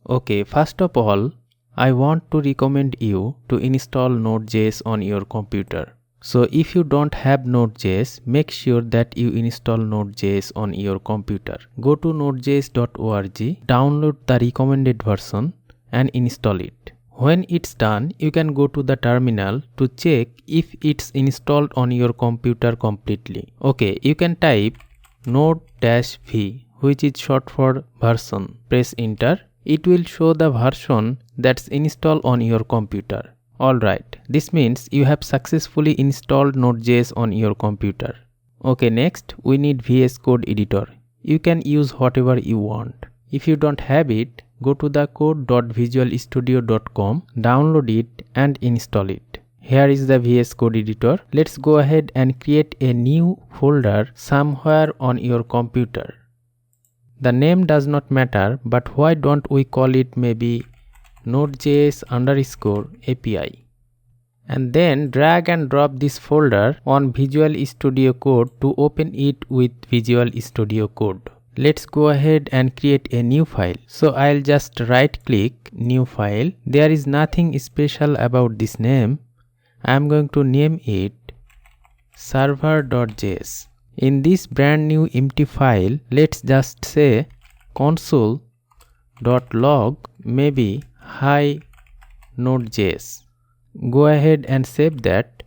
Okay, first of all, I want to recommend you to install node.js on your computer. So if you don't have node.js, make sure that you install node.js on your computer. Go to nodejs.org, download the recommended version and install it. When it's done, you can go to the terminal to check if it's installed on your computer completely. Okay, you can type node-v, which is short for version. Press enter. It will show the version that's installed on your computer. Alright, this means you have successfully installed Node.js on your computer. Okay, next we need VS Code editor. You can use whatever you want. If you don't have it, go to the code.visualstudio.com, download it and install it. Here is the VS Code editor. Let's go ahead and create a new folder somewhere on your computer. The name does not matter, but why don't we call it maybe node.js_API. And then drag and drop this folder on Visual Studio Code to open it with Visual Studio Code. Let's go ahead and create a new file. So I'll just right click new file. There is nothing special about this name. I'm going to name it server.js. In this brand new empty file, let's just say console.log, maybe hi node.js. Go ahead and save that.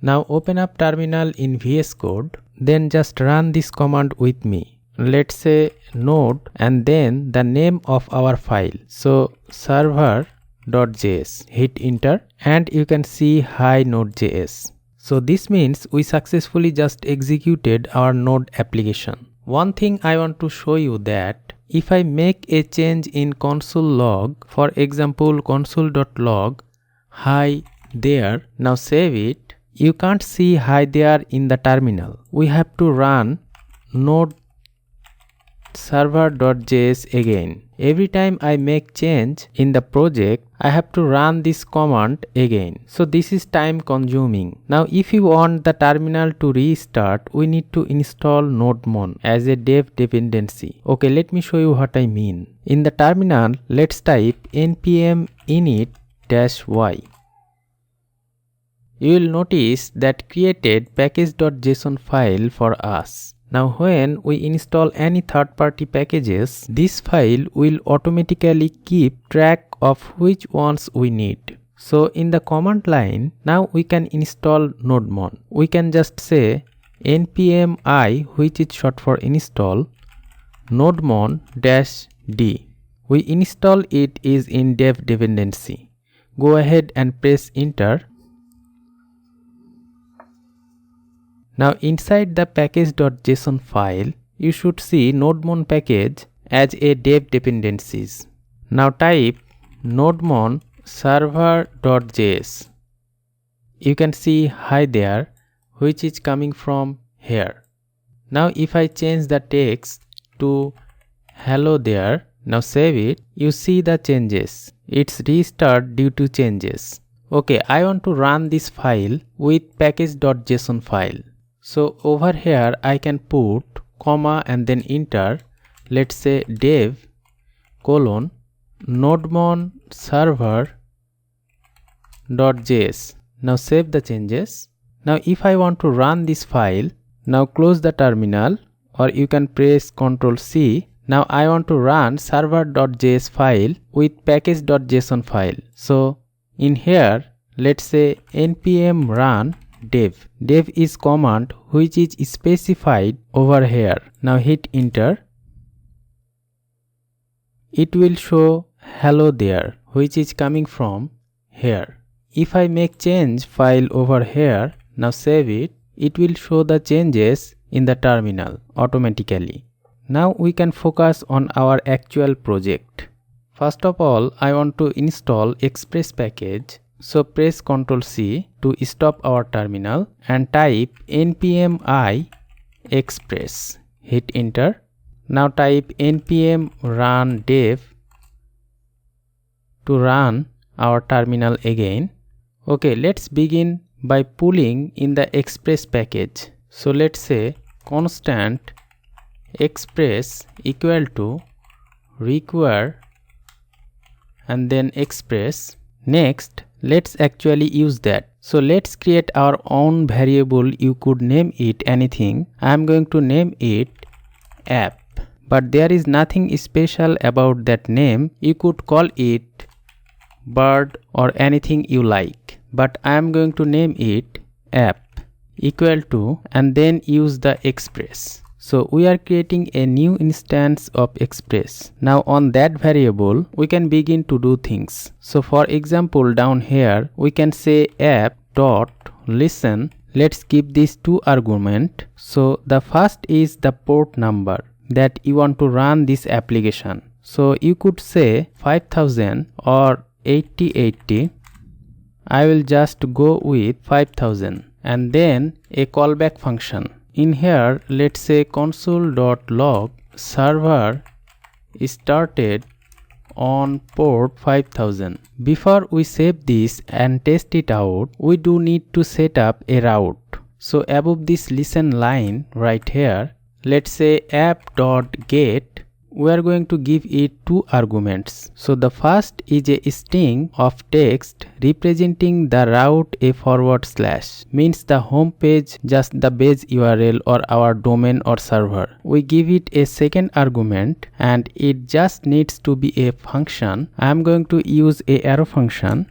Now open up terminal in VS Code, then just run this command with me. Let's say node and then the name of our file. So server.js. Hit enter and you can see hi node.js. So this means we successfully just executed our node application. One thing I want to show you that if I make a change in console log, for example console.log hi there, now save it, you can't see hi there in the terminal. We have to run node server.js again. Every time I make change in the project, I have to run this command again. So this is time consuming. Now if you want the terminal to restart, we need to install nodemon as a dev dependency. Okay, let me show you what I mean. In the terminal, let's type npm init-y. You will notice that created package.json file for us. Now when we install any third-party packages, this file will automatically keep track of which ones we need. So in the command line, now we can install nodemon. We can just say npm I, which is short for install, nodemon-d. We install it is in dev dependency. Go ahead and press enter. Now inside the package.json file, you should see nodemon package as a dev dependencies. Now type nodemon server.js. You can see hi there, which is coming from here. Now if I change the text to hello there, now save it, you see the changes. It's restart due to changes. Okay, I want to run this file with package.json file. So over here I can put comma and then enter. Let's say dev nodemon server.js. Now save the changes. Now if I want to run this file, now close the terminal or you can press Ctrl C. Now I want to run server.js file with package.json file. So in here, let's say npm run dev. Dev is command which is specified over here. Now hit enter. It will show hello there, which is coming from here. If I make change file over here, now save it, it will show the changes in the terminal automatically. Now we can focus on our actual project. First of all, I want to install Express package. So press Ctrl C to stop our terminal and type npm I express. Hit enter. Now type npm run dev to run our terminal again. Okay, let's begin by pulling in the Express package. So let's say constant express equal to require and then express. Next, let's actually use that. So let's create our own variable. You could name it anything. I'm going to name it app. But there is nothing special about that name. You could call it bird or anything you like. But I am going to name it app equal to and then use the express. So we are creating a new instance of express. Now on that variable we can begin to do things. So for example, down here we can say app dot listen. Let's give these two arguments. So the first is the port number that you want to run this application. So you could say 5000 or 8080. I will just go with 5000 and then a callback function. In here, let's say console.log server started on port 5000. Before we save this and test it out, we do need to set up a route. So above this listen line right here, let's say app.get. We are going to give it two arguments. So the first is a string of text representing the route a forward slash, means the home page, just the base URL or our domain or server. We give it a second argument and it just needs to be a function. I am going to use a arrow function,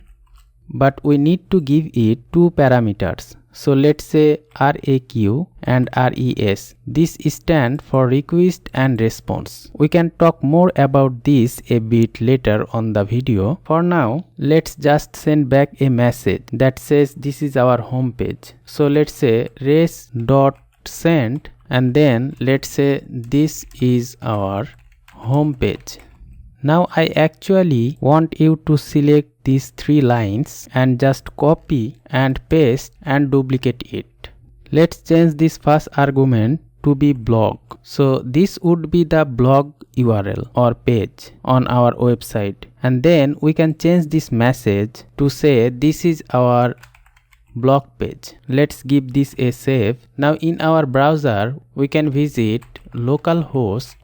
but we need to give it two parameters. So let's say RAQ and RES. This stands for request and response. We can talk more about this a bit later on the video. For now, let's just send back a message that says this is our home page. So let's say res.send and then let's say this is our home page. Now I actually want you to select these three lines and just copy and paste and duplicate it. Let's change this first argument to be blog. So this would be the blog URL or page on our website. And then we can change this message to say this is our blog page. Let's give this a save. Now in our browser, we can visit localhost :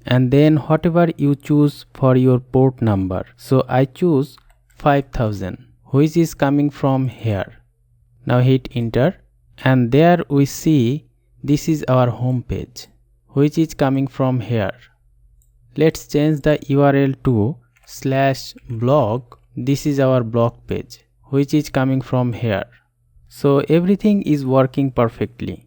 and then whatever you choose for your port number. So I choose 5000, which is coming from here. Now hit enter and there we see this is our home page, which is coming from here. Let's change the URL to /blog. This is our blog page, which is coming from here. So everything is working perfectly.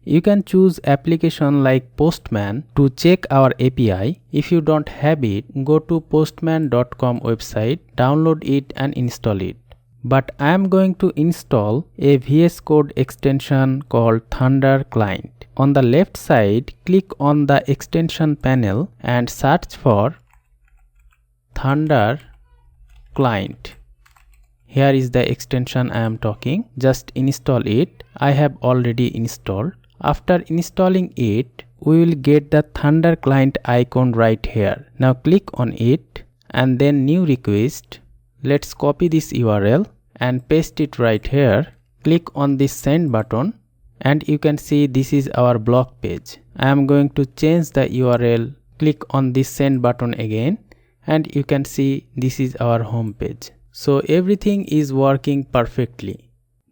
You can choose application like Postman to check our API. If you don't have it, go to postman.com website, download it and install it. But I am going to install a VS Code extension called Thunder Client. On the left side, click on the extension panel and search for Thunder Client. Here is the extension I am talking. Just install it. I have already installed. After installing it, we will get the Thunder Client icon right here. Now click on it and then new request. Let's copy this URL and paste it right here. Click on this send button and you can see this is our blog page. I am going to change the URL. Click on this send button again and you can see this is our home page. So everything is working perfectly.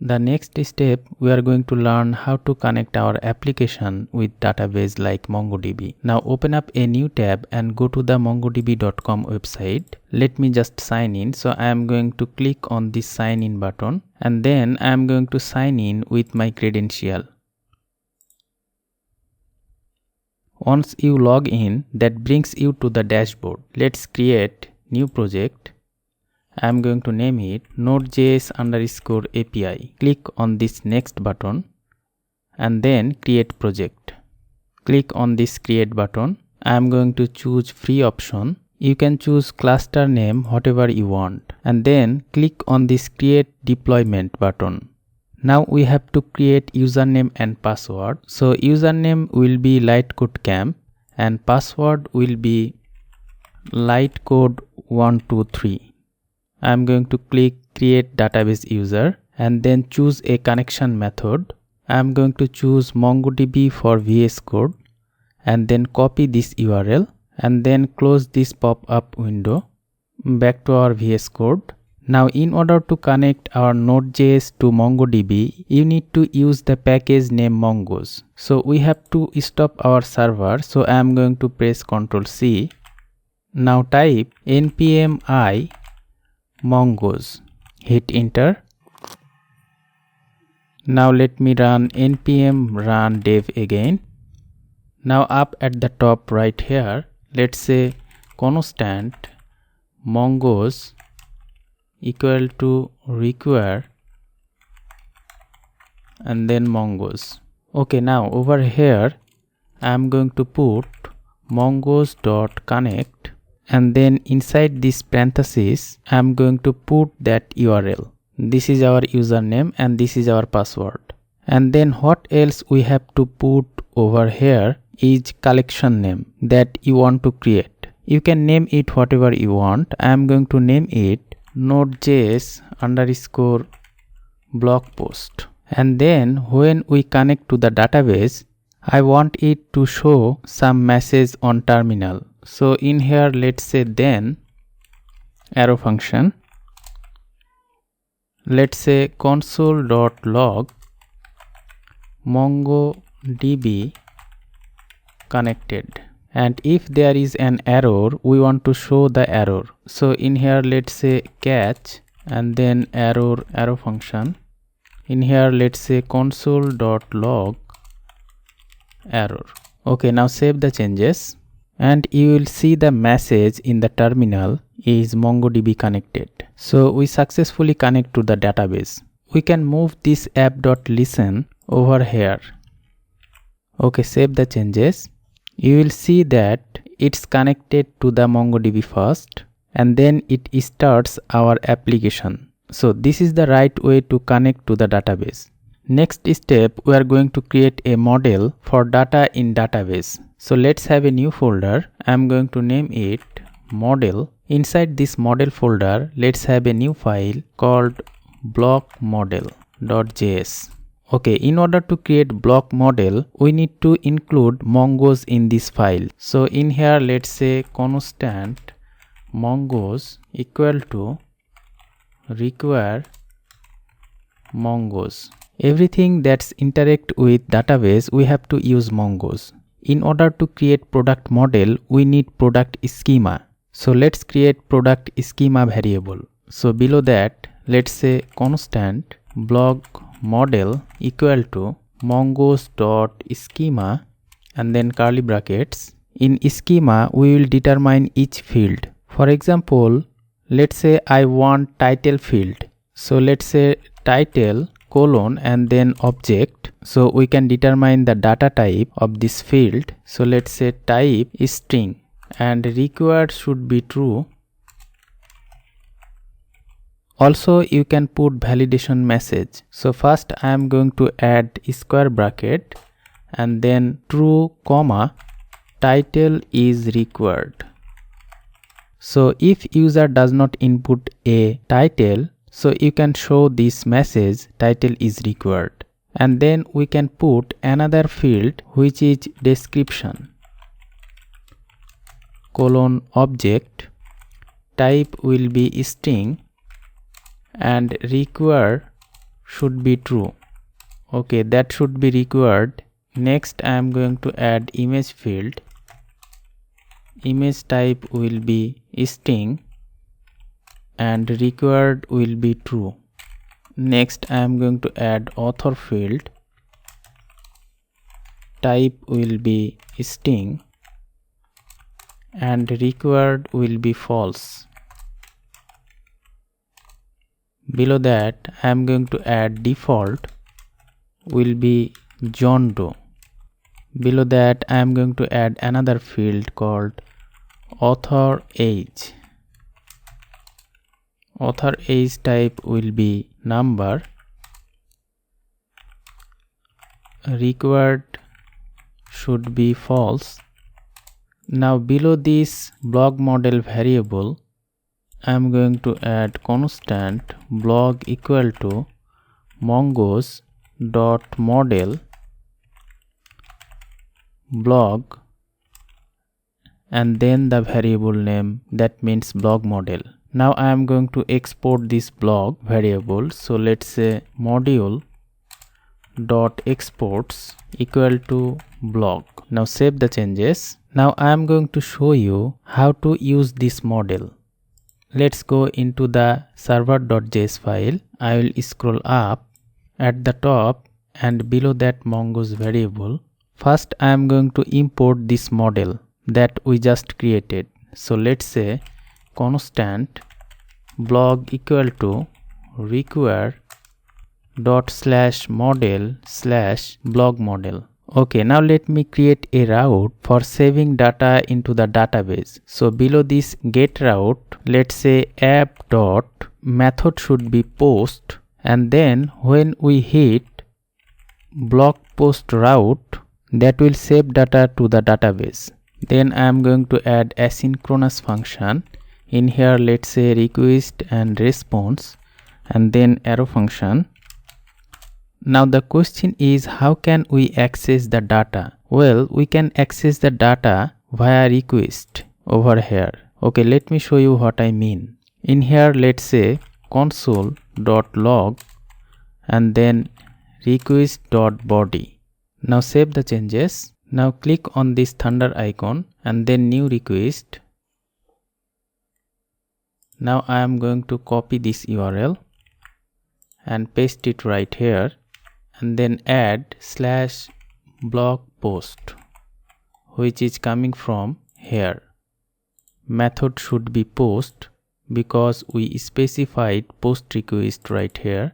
The next step, we are going to learn how to connect our application with database like MongoDB. Now open up a new tab and go to the mongodb.com website. Let me just sign in. So I am going to click on this sign in button and then I am going to sign in with my credential. Once you log in, that brings you to the dashboard. Let's create new project. I am going to name it node.js _ API. Click on this next button and then create project. Click on this create button. I am going to choose free option. You can choose cluster name whatever you want and then click on this create deployment button. Now we have to create username and password. So username will be lightcodecamp and password will be lightcode123. I am going to click create database user and then choose a connection method. I am going to choose MongoDB for VS Code and then copy this URL and then close this pop-up window. Back to our VS Code. Now in order to connect our node.js to MongoDB, you need to use the package name mongoose. So we have to stop our server. So I am going to press Ctrl C. Now type npm I mongoose. Hit enter. Now let me run npm run dev again. Now up at the top right here, let's say constant mongoose equal to require and then mongoose. Okay, now over here I am going to put mongoose.connect, and then inside this parenthesis I am going to put that URL. This is our username and this is our password. And then what else we have to put over here is collection name that you want to create. You can name it whatever you want. I am going to name it node.js underscore blog post. And then when we connect to the database, I want it to show some message on terminal. So in here, let's say then arrow function. Let's say console.log MongoDB connected. And if there is an error, we want to show the error. So in here, let's say catch and then arrow function. In here, let's say console.log error. Okay, now save the changes and you will see the message in the terminal is MongoDB connected. So we successfully connect to the database. We can move this app.listen over here. Okay, save the changes. You will see that it's connected to the MongoDB first and then it starts our application. So this is the right way to connect to the database. Next step, we are going to create a model for data in database. So let's have a new folder. I'm going to name it model. Inside this model folder, let's have a new file called blockmodel.js. Okay, in order to create block model, we need to include mongoose in this file. So in here, let's say constant mongoose equal to require mongoose. Everything that's interact with database, we have to use mongoose. In order to create product model, we need product schema. So let's create product schema variable. So below that, let's say constant block model equal to mongoose.schema and then curly brackets. In schema, we will determine each field. For example, let's say I want title field. So let's say title colon and then object. So we can determine the data type of this field. So let's say type is string and required should be true. Also, you can put validation message. So first I am going to add square bracket and then true comma title is required. So if user does not input a title, so you can show this message title is required. And then we can put another field which is description colon object type will be string and required should be true. Okay, that should be required. Next I am going to add image field. Image type will be string and required will be true. Next I am going to add author field. Type will be string and required will be false. Below that I am going to add default will be John Doe. Below that I am going to add another field called author age. Author age type will be number. Required should be false. Now below this blog model variable, I am going to add constant blog equal to mongoose dot model blog and then the variable name, that means blog model. Now I am going to export this blog variable. So let's say module dot exports equal to blog. Now save the changes. Now I am going to show you how to use this model. Let's go into the server.js file. I will scroll up at the top and below that mongoose variable. First I am going to import this model that we just created. So let's say constant blog equal to require dot slash model slash blog model. Okay, now let me create a route for saving data into the database. So below this get route, let's say app dot method should be post, and then when we hit blog post route, that will save data to the database. Then I am going to add asynchronous function. In here let's say request and response, and then arrow function. Now the question is, how can we access the data? Well, we can access the data via request over here. Okay, let me show you what I mean. In here let's say console.log and then request.body. Now save the changes. Now click on this thunder icon and then new request. Now I am going to copy this URL and paste it right here, and then add slash blog post, which is coming from here. Method should be post because we specified post request right here.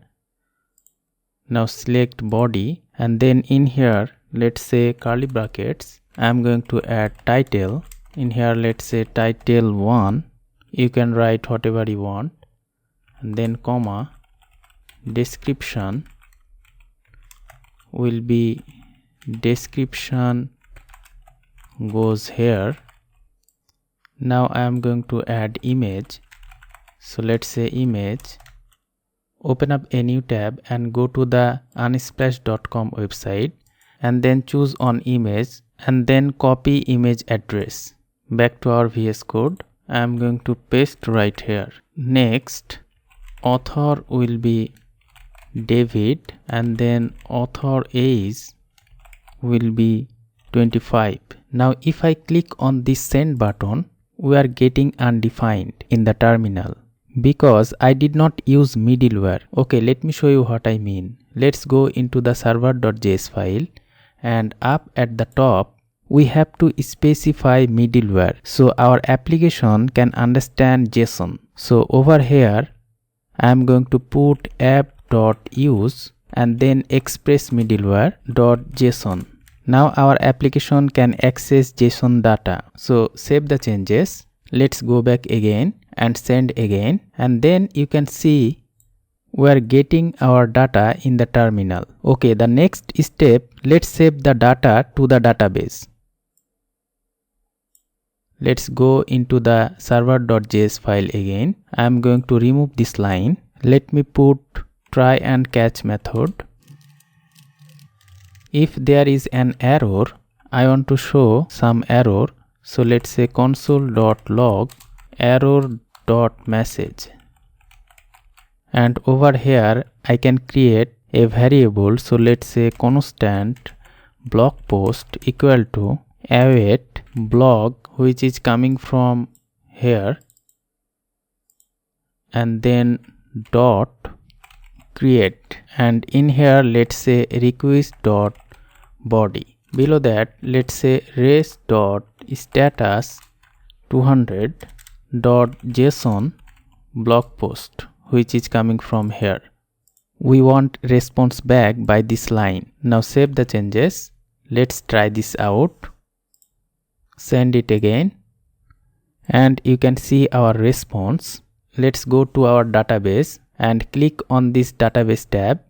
Now select body, and then in here let's say curly brackets. I am going to add title. In here let's say title 1. You can write whatever you want, and then comma. Description will be description goes here. Now I am going to add image. So let's say image. Open up a new tab and go to the unsplash.com website, and then choose on image and then copy image address. Back to our VS Code. I am going to paste right here. Next, author will be David, and then author age will be 25. Now if I click on this send button, we are getting undefined in the terminal because I did not use middleware. Okay, let me show you what I mean. Let's go into the server.js file, and up at the top we have to specify middleware so our application can understand JSON. So over here I am going to put app.use and then express middleware.json. Now our application can access JSON data. So save the changes. Let's go back again and send again, and then you can see we are getting our data in the terminal. Okay, the next step, let's save the data to the database. Let's go into the server.js file again. I am going to remove this line. Let me put try and catch method. If there is an error, I want to show some error. So let's say console.log error.message. And over here I can create a variable. So let's say constant blog post equal to await blog, which is coming from here, and then dot create, and in here let's say request dot body. Below that let's say res dot status 200 dot json blog post, which is coming from here. We want response back by this line. Now save the changes. Let's try this out. Send it again, and you can see our response. Let's go to our database and click on this database tab,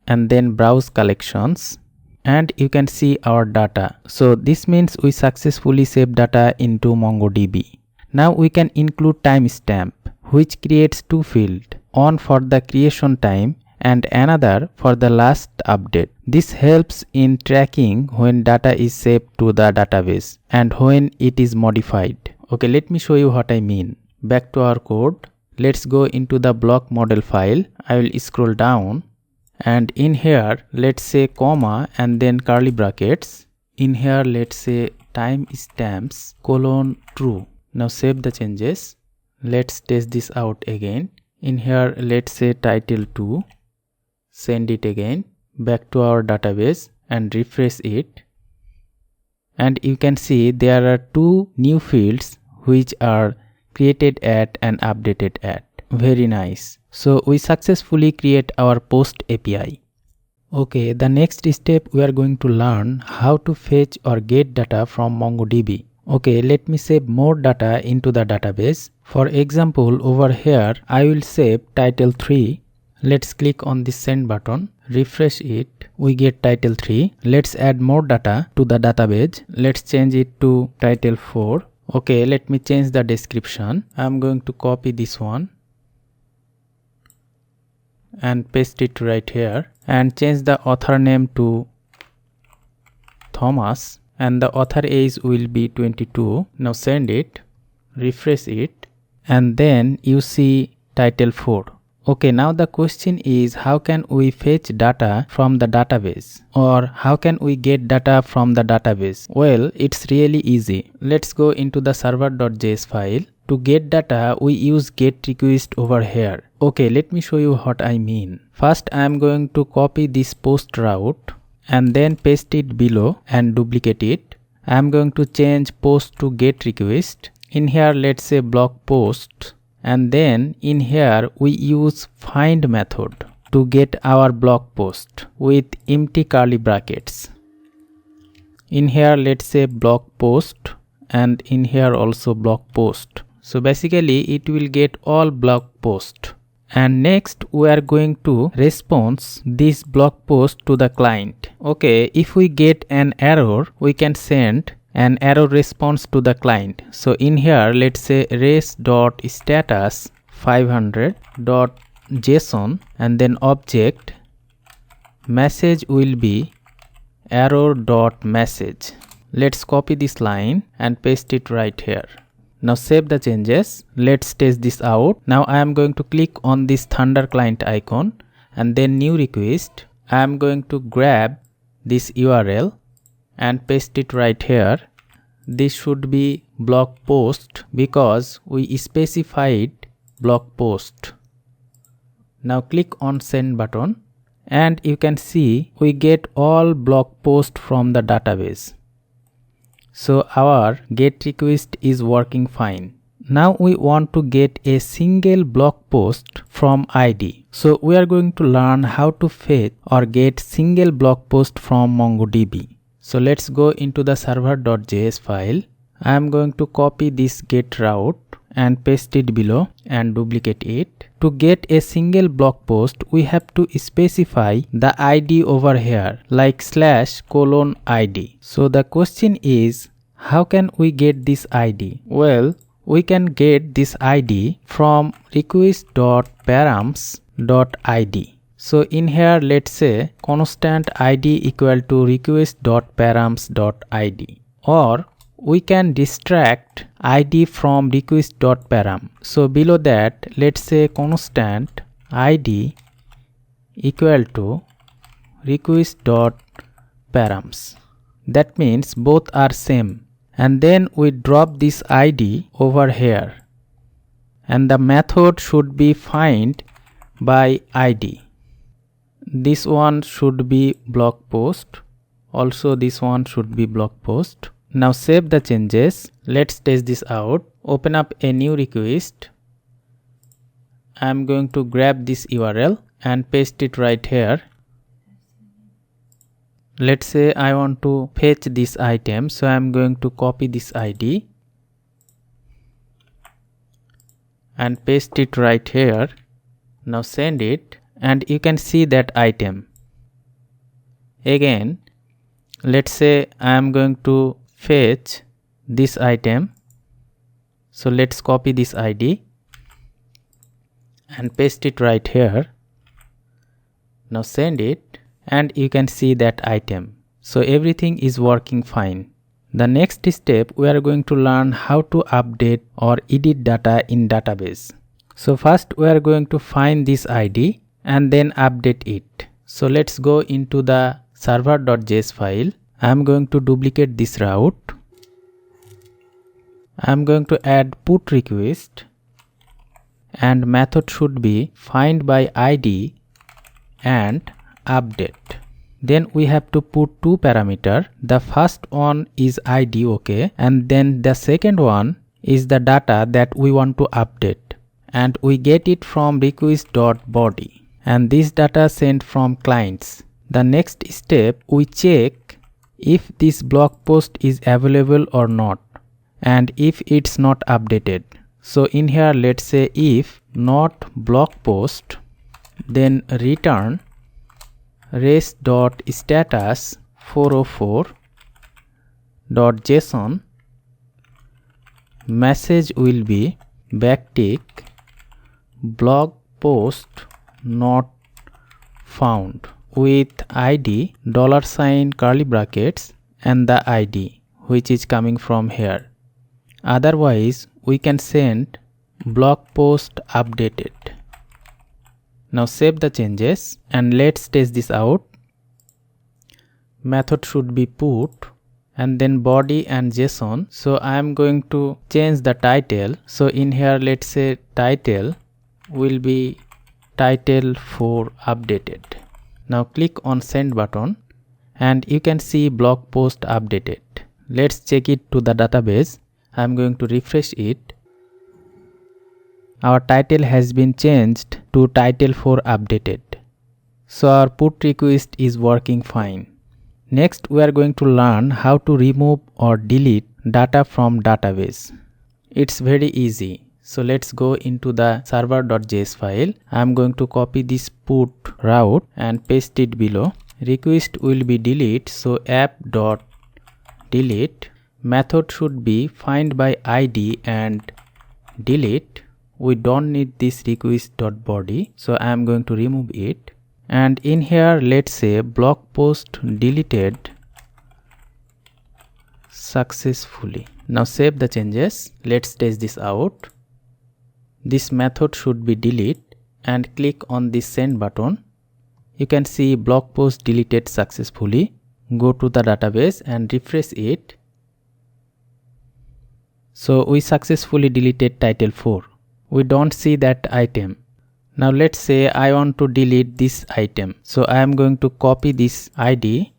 and then browse collections, and you can see our data. So this means we successfully saved data into MongoDB. Now we can include timestamp, which creates two fields, one for the creation time and another for the last update. This helps in tracking when data is saved to the database and when it is modified. Okay, let me show you what I mean. Back to our code. Let's go into the block model file. I will scroll down, and in here let's say comma and then curly brackets. In here let's say timestamps :true. Now save the changes. Let's test this out again. In here let's say title2. Send it again back to our database and refresh it. And you can see there are two new fields which are created at and updated at. Very nice. So we successfully create our post API. Okay, the next step we are going to learn how to fetch or get data from MongoDB. Okay, let me save more data into the database. For example, over here I will save title3. Let's click on the send button, refresh it, we get title3. Let's add more data to the database. Let's change it to title4. Okay, let me change the description. I'm going to copy this one and paste it right here and change the author name to Thomas and the author age will be 22. Now send it, refresh it, and then you see title4. Okay, now the question is, how can we fetch data from the database, or how can we get data from the database? Well, it's really easy. Let's go into the server.js file. To get data, we use getRequest over here. Okay, let me show you what I mean. First, I am going to copy this post route and then paste it below and duplicate it. I am going to change post to getRequest. In here, let's say block post. And then in here we use find method to get our blog post with empty curly brackets. In here let's say blog post, and in here also blog post. So basically it will get all blog post. And next we are going to response this blog post to the client. Okay, if we get an error, we can send an error response to the client. So in here let's say res.status 500.json and then object message will be error.message. Let's copy this line and paste it right here. Now save the changes. Let's test this out. Now I am going to click on this Thunder client icon and then new request. I am going to grab this URL and paste it right here. This should be blog post because we specified blog post. Now click on send button and you can see we get all blog post from the database. So our get request is working fine. Now we want to get a single blog post from ID. So we are going to learn how to fetch or get single blog post from MongoDB. So let's go into the server.js file. I am going to copy this get route and paste it below and duplicate it. To get a single blog post, we have to specify the ID over here like /:ID. So the question is, how can we get this ID? Well, we can get this ID from request.params.id. So in here let's say constant id equal to request.params.id, or we can distract id from request.param. So below that let's say constant id equal to request.params. That means both are same, and then we drop this id over here and the method should be find by id. This one should be blog post, also this one should be blog post. Now save the changes. Let's test this out. Open up a new request. I am going to grab this URL and paste it right here. Let's say I want to fetch this item, so I am going to copy this ID and paste it right here. Now send it and you can see that item. Again, let's say I am going to fetch this item. So let's copy this ID and paste it right here. Now send it and you can see that item. So everything is working fine. The next step, we are going to learn how to update or edit data in database. So first we are going to find this ID and then update it. So let's go into the server.js file. I am going to duplicate this route. I am going to add put request and method should be find by ID and update. Then we have to put two parameters. The first one is ID, okay, and then the second one is the data that we want to update, and we get it from request.body, and this data sent from clients. The next step, we check if this blog post is available or not, and if it's not updated. So in here, let's say if not blog post, then return res.status 404.json. Message will be backtick blog post not found with ID $, curly brackets, and the ID which is coming from here. Otherwise we can send blog post updated. Now save the changes and let's test this out. Method should be put and then body and JSON. So I am going to change the title. So in here, let's say title will be title for updated. Now click on send button and you can see blog post updated. Let's check it to the database. I am going to refresh it. Our title has been changed to title for updated. So our put request is working fine. Next we are going to learn how to remove or delete data from database. It's very easy. So let's go into the server.js file. I am going to copy this put route and paste it below. Request will be delete, so app.delete. Method should be find by ID and delete. We don't need this request.body, so I am going to remove it. And in here, let's say blog post deleted successfully. Now save the changes. Let's test this out. This method should be delete and click on this send button. You can see blog post deleted successfully. Go to the database and refresh it. So we successfully deleted title 4. We don't see that item. Now let's say I want to delete this item. So I am going to copy this ID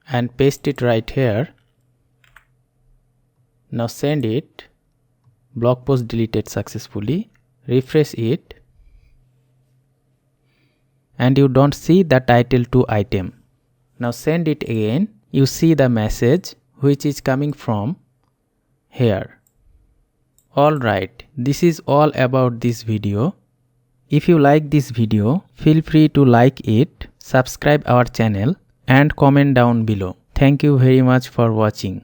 and paste it right here. Now send it. Blog post deleted successfully. Refresh it. And you don't see the title to item. Now send it again. You see the message which is coming from here. Alright, this is all about this video. If you like this video, feel free to like it, subscribe our channel and comment down below. Thank you very much for watching.